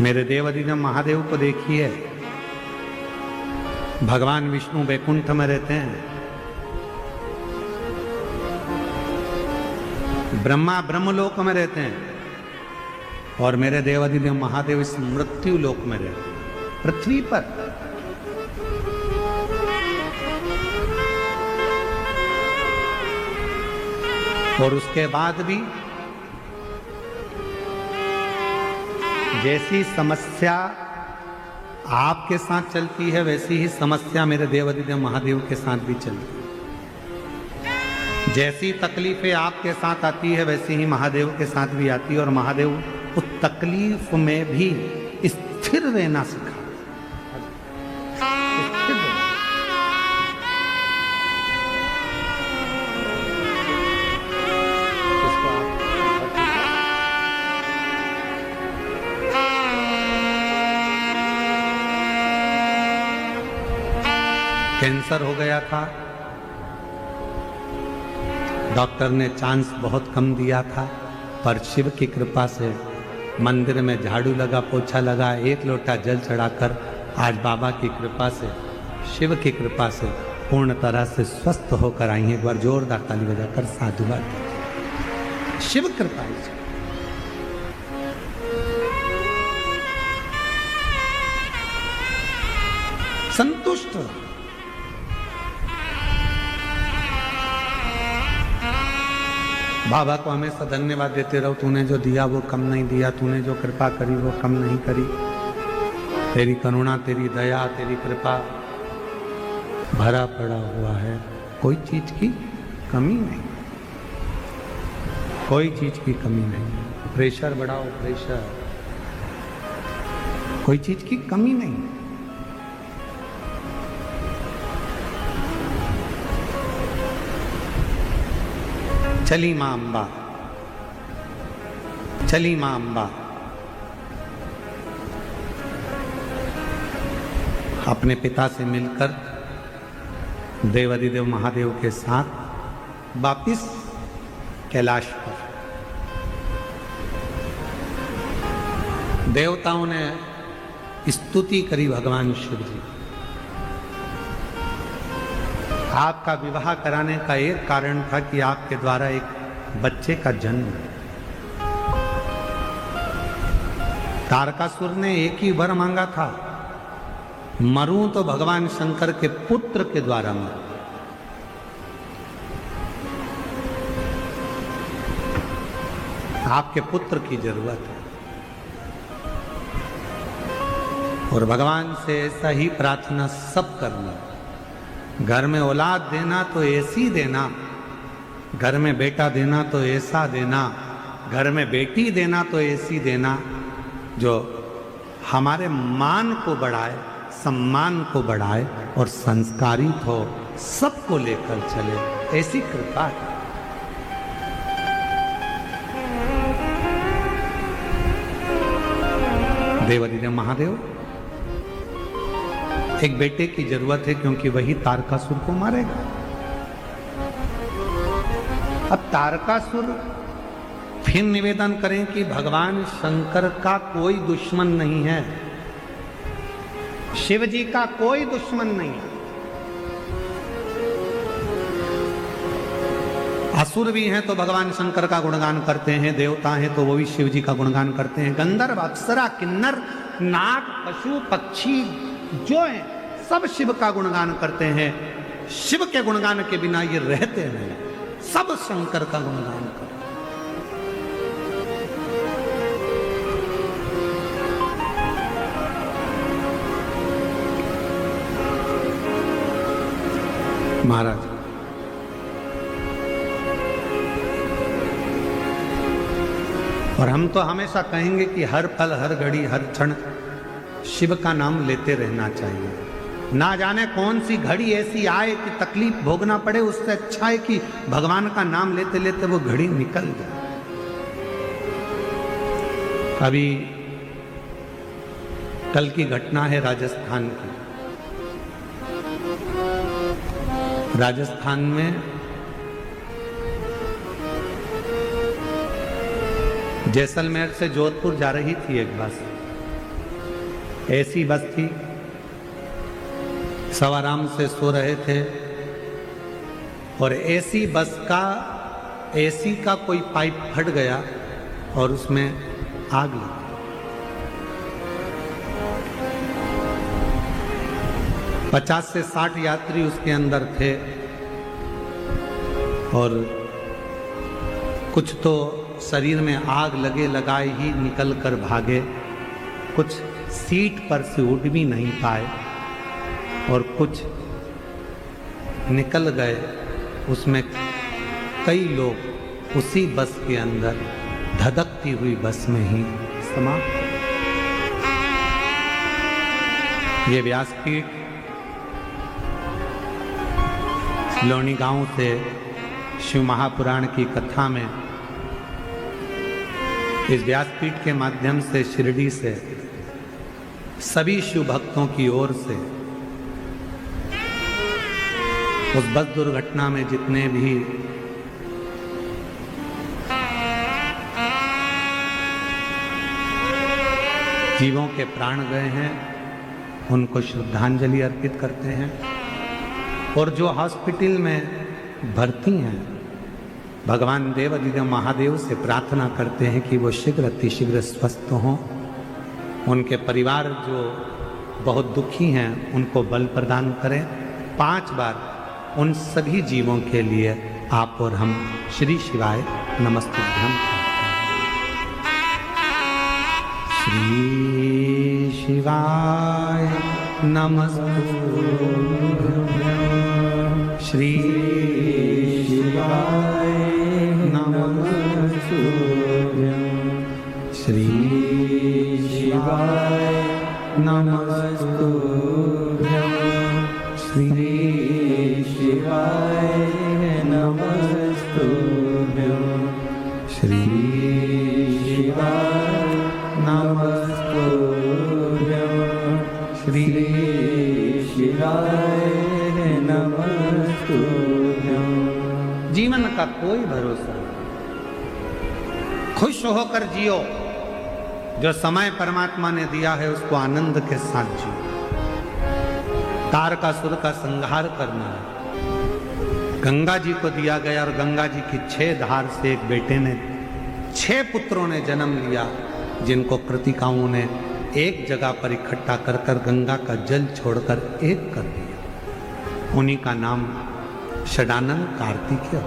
मेरे देवाधिदेव महादेव को देखिए, भगवान विष्णु वैकुंठ में रहते हैं, ब्रह्मा ब्रह्मलोक में रहते हैं, और मेरे देवाधिदेव महादेव इस मृत्यु लोक में रहते हैं, पृथ्वी पर। और उसके बाद भी जैसी समस्या आपके साथ चलती है, वैसी ही समस्या मेरे देवाधिदेव महादेव के साथ भी चलती है। जैसी तकलीफें आपके साथ आती है, वैसी ही महादेव के साथ भी आती है, और महादेव उस तकलीफ में भी स्थिर रहना सिखा। कैंसर हो गया था, डॉक्टर ने चांस बहुत कम दिया था, पर शिव की कृपा से मंदिर में झाड़ू लगा, पोछा लगा, एक लोटा जल चढ़ाकर आज बाबा की कृपा से, शिव की कृपा से पूर्ण तरह से स्वस्थ होकर आई हैं। एक बार जोरदार ताली बजाकर साधुवाद। शिव कृपा है। संतुष्ट रहो। बाबा को हमेशा धन्यवाद देते रहो, तूने जो दिया वो कम नहीं दिया, तूने जो कृपा करी वो कम नहीं करी। तेरी करुणा, तेरी दया, तेरी कृपा भरा पड़ा हुआ है, कोई चीज की कमी नहीं, कोई चीज की कमी नहीं। प्रेशर बढ़ाओ, प्रेशर, कोई चीज की कमी नहीं। चली मां अंबा, चली मां अंबा अपने पिता से मिलकर देवाधिदेव महादेव के साथ वापिस कैलाश पर। देवताओं ने स्तुति करी भगवान शिव जी। आपका विवाह कराने का एक कारण था कि आपके द्वारा एक बच्चे का जन्म। तारकासुर ने एक ही वर मांगा था, मरूं तो भगवान शंकर के पुत्र के द्वारा मरूं। आपके पुत्र की जरूरत है, और भगवान से ऐसा ही प्रार्थना सब करना। घर में औलाद देना तो ऐसी देना, घर में बेटा देना तो ऐसा देना, घर में बेटी देना तो ऐसी देना जो हमारे मान को बढ़ाए, सम्मान को बढ़ाए और संस्कारित हो, सबको लेकर चले, ऐसी कृपा है। देवाधिदेव महादेव एक बेटे की जरूरत है, क्योंकि वही तारकासुर को मारेगा। अब तारकासुर फिर निवेदन करें कि भगवान शंकर का कोई दुश्मन नहीं है, शिव जी का कोई दुश्मन नहीं है। असुर भी हैं तो भगवान शंकर का गुणगान करते हैं, देवता हैं तो वो भी शिव जी का गुणगान करते हैं। गंधर्व, अप्सरा, किन्नर, नाग, पशु, पक्षी जो है सब शिव का गुणगान करते हैं। शिव के गुणगान के बिना ये रहते नहीं, सब शंकर का गुणगान करते। महाराज और हम तो हमेशा कहेंगे कि हर पल, हर घड़ी, हर क्षण शिव का नाम लेते रहना चाहिए। ना जाने कौन सी घड़ी ऐसी आए कि तकलीफ भोगना पड़े, उससे अच्छा है कि भगवान का नाम लेते लेते वो घड़ी निकल जाए। अभी कल की घटना है राजस्थान की। राजस्थान में जैसलमेर से जोधपुर जा रही थी एक बस, ऐसी बस थी, सब आराम से सो रहे थे और एसी बस का एसी का कोई पाइप फट गया और उसमें आग लगी। पचास से 60 यात्री उसके अंदर थे और कुछ तो शरीर में आग लगे लगाए ही निकल कर भागे, कुछ सीट पर से उठ भी नहीं पाए और कुछ निकल गए। उसमें कई लोग उसी बस के अंदर धधकती हुई बस में ही समाप्त। ये व्यासपीठ लोनी गांव से शिव महापुराण की कथा में इस व्यासपीठ के माध्यम से शिरडी से सभी शिव भक्तों की ओर से उस बस दुर्घटना में जितने भी जीवों के प्राण गए हैं उनको श्रद्धांजलि अर्पित करते हैं और जो हॉस्पिटल में भर्ती हैं भगवान देवाधिदेव महादेव से प्रार्थना करते हैं कि वो शीघ्र अतिशीघ्र स्वस्थ हों। उनके परिवार जो बहुत दुखी हैं उनको बल प्रदान करें। 5 बार उन सभी जीवों के लिए आप और हम श्री शिवाय नमस्तुभ्यं। श्री शिवाय नमस्तुभ्यं। श्री शिवाय नमस्तुभ्यं। श्री शिवाय नमस्तुभ्यं। श्री शिवाय नमस्तुभ्यं। श्री शिवाय नमस्तुभ्यं। श्री शिवाय नमस्तुभ्यं। जीवन का कोई भरोसा नहीं, खुश होकर जियो। जो समय परमात्मा ने दिया है उसको आनंद के साथ जियो। तारकासुर का संहार करना है। गंगा जी को दिया गया और गंगा जी की 6 धार से एक बेटे ने 6 पुत्रों ने जन्म लिया, जिनको कृतिकाओं ने एक जगह पर इकट्ठा कर कर गंगा का जल छोड़कर एक कर दिया। उन्हीं का नाम षडानन कार्तिकेय,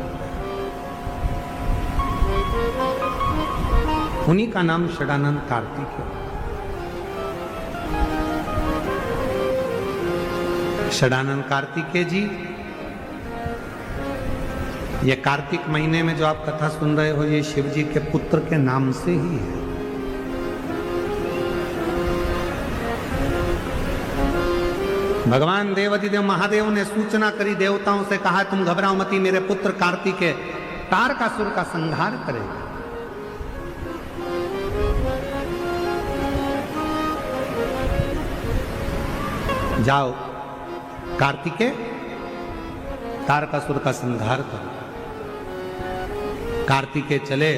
उन्हीं का नाम षडानन कार्तिकेय। षडानन कार्तिकेय जी, ये कार्तिक महीने में जो आप कथा सुन रहे हो ये शिव जी के पुत्र के नाम से ही है। भगवान देवाधिदेव महादेव ने सूचना करी, देवताओं से कहा तुम घबराओ मती, मेरे पुत्र कार्तिकेय तारकासुर का संहार करेगा। जाओ कार्तिकेय तारकासुर का संहार करो। कार्तिकेय चले।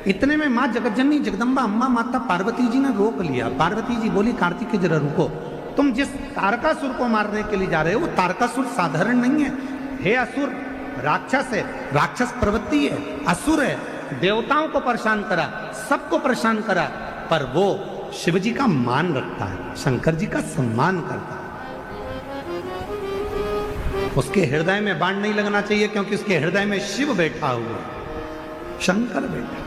इतने में मां जगज्जननी जगदम्बा अम्मा माता पार्वती जी ने रोक लिया। पार्वती जी बोली कार्तिकेय जरा रुको, तुम जिस तारकासुर को मारने के लिए जा रहे हो वो तारकासुर साधारण नहीं है। हे असुर, राक्षस है, राक्षस प्रवृत्ति है, असुर है, देवताओं को परेशान करा, सबको परेशान करा, पर वो शिव जी का मान रखता है, शंकर जी का सम्मान करता है। उसके हृदय में बाण नहीं लगना चाहिए क्योंकि उसके हृदय में शिव बैठा हुआ है, शंकर बैठा।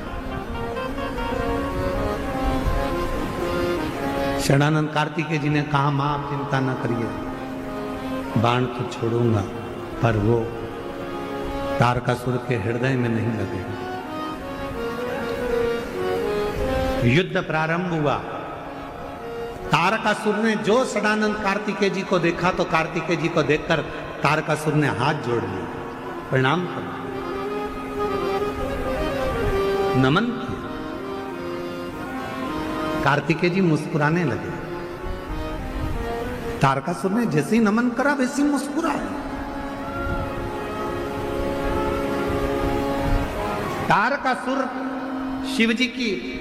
षडानंद कार्तिकेय जी ने कहा मां आप चिंता न करिए, बाण तो छोड़ूंगा पर वो तारकासुर के हृदय में नहीं लगेगा। युद्ध प्रारंभ हुआ। तारकासुर ने जो षडानंद कार्तिकेय जी को देखा तो कार्तिकेय जी को देखकर तारकासुर ने हाथ जोड़ लिया, प्रणाम कर नमन किया। कार्तिकेय जी मुस्कुराने लगे। तारकासुर ने जैसे ही नमन करा वैसे ही मुस्कुराए। तारकासुर शिव जी की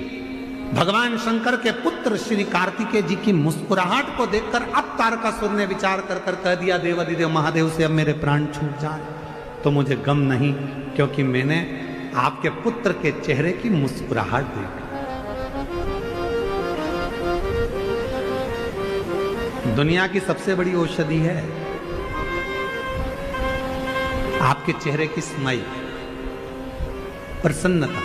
भगवान शंकर के पुत्र श्री कार्तिकेय जी की मुस्कुराहट को देखकर अब तारकासुर ने विचार कर कर कह दिया देवाधिदेव महादेव से अब मेरे प्राण छूट जाए तो मुझे गम नहीं, क्योंकि मैंने आपके पुत्र के चेहरे की मुस्कुराहट देखी। दुनिया की सबसे बड़ी औषधि है आपके चेहरे की स्माइल, प्रसन्नता।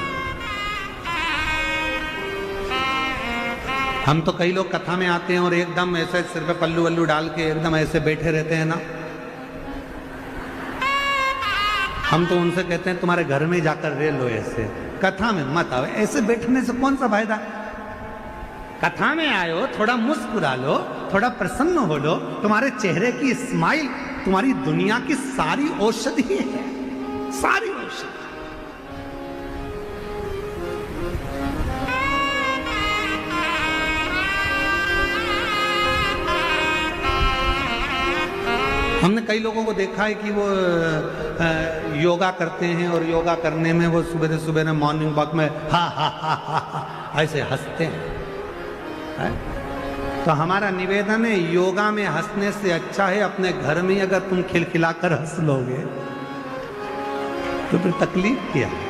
हम तो कई लोग कथा में आते हैं और एकदम ऐसे सिर पे पल्लू वल्लू डाल के एकदम ऐसे बैठे रहते हैं ना, हम तो उनसे कहते हैं तुम्हारे घर में जाकर रह लो, ऐसे कथा में मत आओ, ऐसे बैठने से कौन सा फायदा। कथा में आयो, थोड़ा मुस्कुरा लो, थोड़ा प्रसन्न हो लो, तुम्हारे चेहरे की स्माइल तुम्हारी दुनिया की सारी औषधि है, सारी औषधि। हमने कई लोगों को देखा है कि वो योगा करते हैं और योगा करने में वो सुबह सुबह मॉर्निंग वॉक में हा हा हा हा ऐसे हंसते हैं। तो हमारा निवेदन है, योगा में हंसने से अच्छा है अपने घर में अगर तुम खिलखिलाकर हंस लोगे तो फिर तकलीफ क्या है।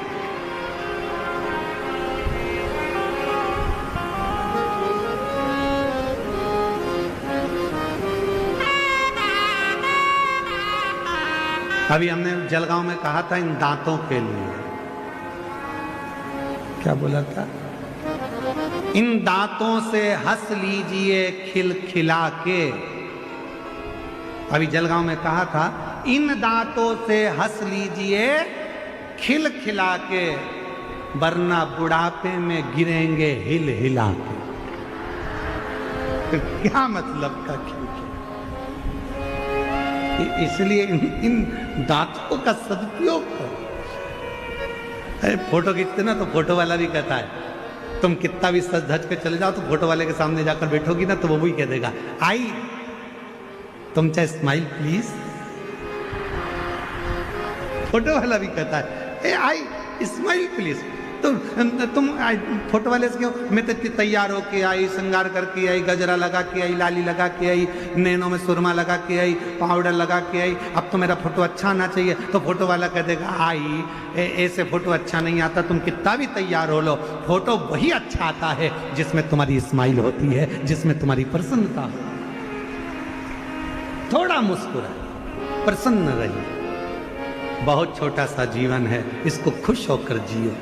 अभी हमने जलगांव में कहा था इन दांतों के लिए, क्या बोला था, इन दांतों से हंस लीजिए खिलखिला के। अभी जलगांव में कहा था इन दांतों से हंस लीजिए खिलखिला के, वरना बुढ़ापे में गिरेंगे हिल हिला के। तो क्या मतलब का खिलखिला। इसलिए इन दांतों का सदुपयोग करो। अरे फोटो खींचते ना तो फोटो वाला भी कहता है तुम कितना भी सज धज के चले जाओ तो फोटो वाले के सामने जाकर बैठोगी ना तो वो भी कह देगा आई तुम चाहे स्माइल प्लीज। फोटो वाला भी कहता है ए आई स्माइल प्लीज। तुम फोटो वाले से क्यों, मैं तो तैयार होके आई, श्रृंगार करके आई, गजरा लगा के आई, लाली लगा के आई, नैनों में सुरमा लगा के आई, पाउडर लगा के आई, अब तो मेरा फोटो अच्छा आना चाहिए। तो फोटो वाला कह देगा आई ऐसे फोटो अच्छा नहीं आता, तुम कितना भी तैयार हो लो, फोटो वही अच्छा आता है जिसमें तुम्हारी स्माइल होती है, जिसमें तुम्हारी प्रसन्नता हो। थोड़ा मुस्कुराइए, प्रसन्न रहिए, बहुत छोटा सा जीवन है, इसको खुश होकर जियो।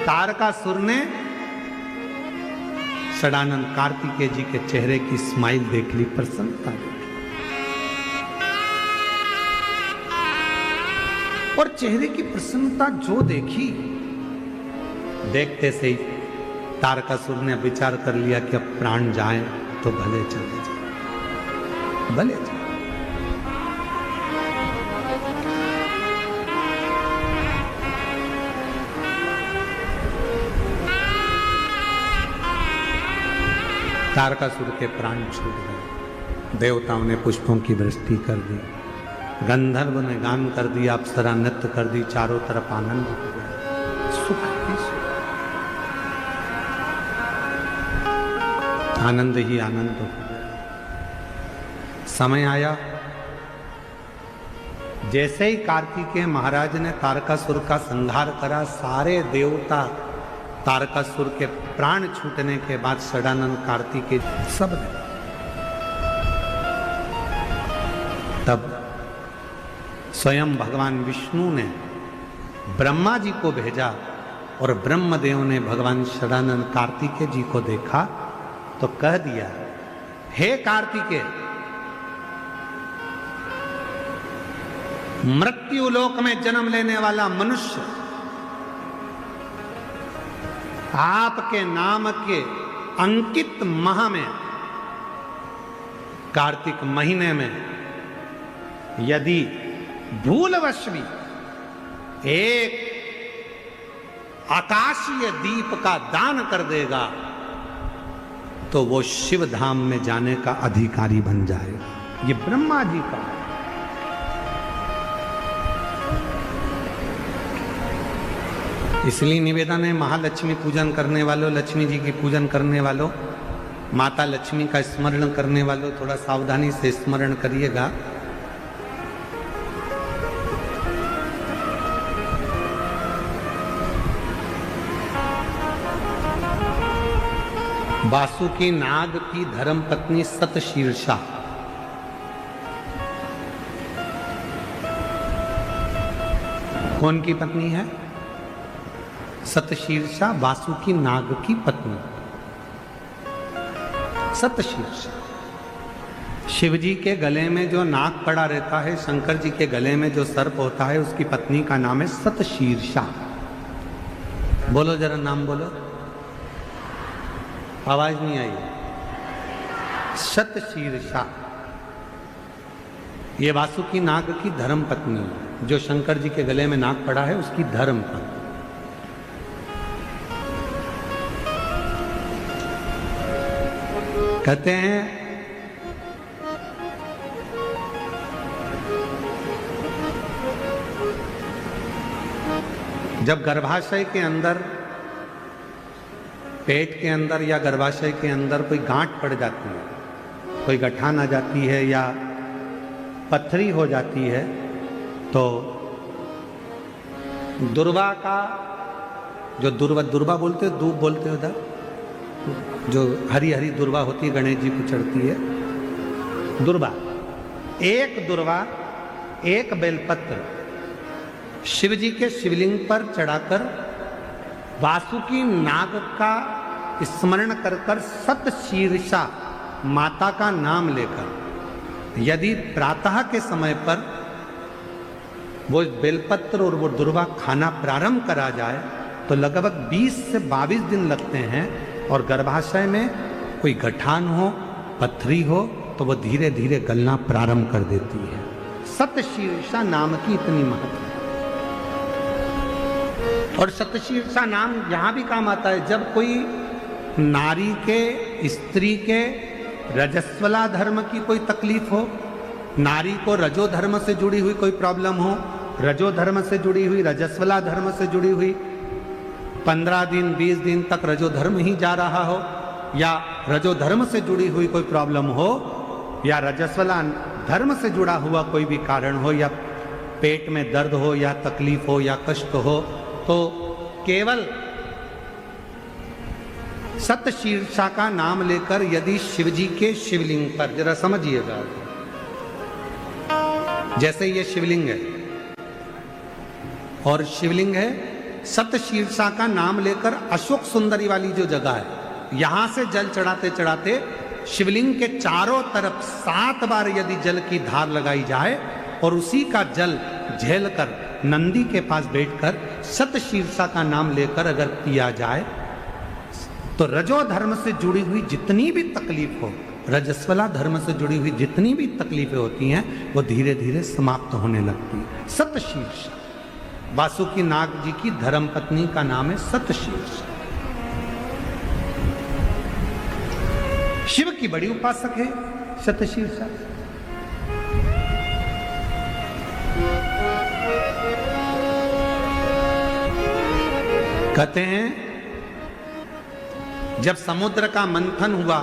तारकासुर ने षडानंद कार्तिकेय जी के चेहरे की स्माइल देख ली, प्रसन्नता देखी, और चेहरे की प्रसन्नता जो देखी, देखते से ही तारकासुर ने विचार कर लिया कि अब प्राण जाए तो भले चले जाए, भले जाए। तारकासुर के प्राण छूट गए। देवताओं ने पुष्पों की वृष्टि कर दी, गंधर्व ने गान कर दिया, अप्सरा नृत्य कर दी, चारों तरफ आनंद हो गया, सुख ही सुख, आनंद ही आनंद हो गया। समय आया, जैसे ही कार्तिकेय महाराज ने तारकासुर का संहार करा, सारे देवता तारकासुर के प्राण छूटने के बाद षडानंद कार्तिकेय सब ने, तब स्वयं भगवान विष्णु ने ब्रह्मा जी को भेजा और ब्रह्मदेव ने भगवान षडानंद कार्तिकेय जी को देखा तो कह दिया, हे कार्तिकेय, मृत्यु लोक में जन्म लेने वाला मनुष्य आपके नाम के अंकित माह में, कार्तिक महीने में यदि भूलवश भी एक आकाशीय दीप का दान कर देगा तो वो शिव धाम में जाने का अधिकारी बन जाएगा। ये ब्रह्मा जी का है। इसलिए निवेदन है, महालक्ष्मी पूजन करने वालों, लक्ष्मी जी की पूजन करने वालों, माता लक्ष्मी का स्मरण करने वालों, थोड़ा सावधानी से स्मरण करिएगा। वासुकी नाग की धर्मपत्नी सतशीर्षा, कौन की पत्नी है? सतशीर्षा, वासुकी नाग की पत्नी सतशीर्षा। शिव जी के गले में जो नाग पड़ा रहता है, शंकर जी के गले में जो सर्प होता है, उसकी पत्नी का नाम है सतशीर्षा। बोलो जरा, नाम बोलो, आवाज नहीं आई। सतशीर्षा ये वासुकी नाग की धर्म पत्नी, जो शंकर जी के गले में नाग पड़ा है उसकी धर्म पत्नी। कहते हैं जब गर्भाशय के अंदर, पेट के अंदर या गर्भाशय के अंदर कोई गांठ पड़ जाती है, कोई गठान आ जाती है या पथरी हो जाती है, तो दुर्वा का जो दुर्वा बोलते हो, दूब बोलते हो उधर, जो हरी हरी दुर्वा होती है, गणेश जी को चढ़ती है दुर्वा, एक बेलपत्र शिव जी के शिवलिंग पर चढ़ाकर वासुकी नाग का स्मरण कर कर सतशीर्षा माता का नाम लेकर, यदि प्रातः के समय पर वो बेलपत्र और वो दुर्वा खाना प्रारंभ करा जाए तो लगभग 20 से 22 दिन लगते हैं, और गर्भाशय में कोई गठान हो, पथरी हो, तो वो धीरे धीरे गलना प्रारंभ कर देती है। सतशीर्षा नाम की इतनी महत्व। और सतशीर्षा नाम यहां भी काम आता है जब कोई नारी के, स्त्री के रजस्वला धर्म की कोई तकलीफ हो, नारी को रजो धर्म से जुड़ी हुई कोई प्रॉब्लम हो, रजो धर्म से जुड़ी हुई, रजस्वला धर्म से जुड़ी हुई, 15 दिन 20 दिन तक रजो धर्म ही जा रहा हो, या रजो धर्म से जुड़ी हुई कोई प्रॉब्लम हो, या रजस्वला धर्म से जुड़ा हुआ कोई भी कारण हो, या पेट में दर्द हो, या तकलीफ हो, या कष्ट हो, तो केवल सतशीर्षा का नाम लेकर यदि शिवजी के शिवलिंग पर, जरा समझिएगा, जैसे ये शिवलिंग है और शिवलिंग है, सतशीर्षा का नाम लेकर अशोक सुंदरी वाली जो जगह है, यहां से जल चढ़ाते चढ़ाते शिवलिंग के चारों तरफ 7 बार यदि जल की धार लगाई जाए और उसी का जल झेलकर नंदी के पास बैठकर सतशीर्षा का नाम लेकर अगर पिया जाए तो रजो धर्म से जुड़ी हुई जितनी भी तकलीफ हो, रजस्वला धर्म से जुड़ी हुई जितनी भी तकलीफें होती हैं, वो धीरे धीरे समाप्त होने लगती है। सतशीर्षा, वासुकी नाग जी की धर्म पत्नी का नाम है सतशीर्षा। शिव की बड़ी उपासक है सतशीर्षा। कहते हैं जब समुद्र का मंथन हुआ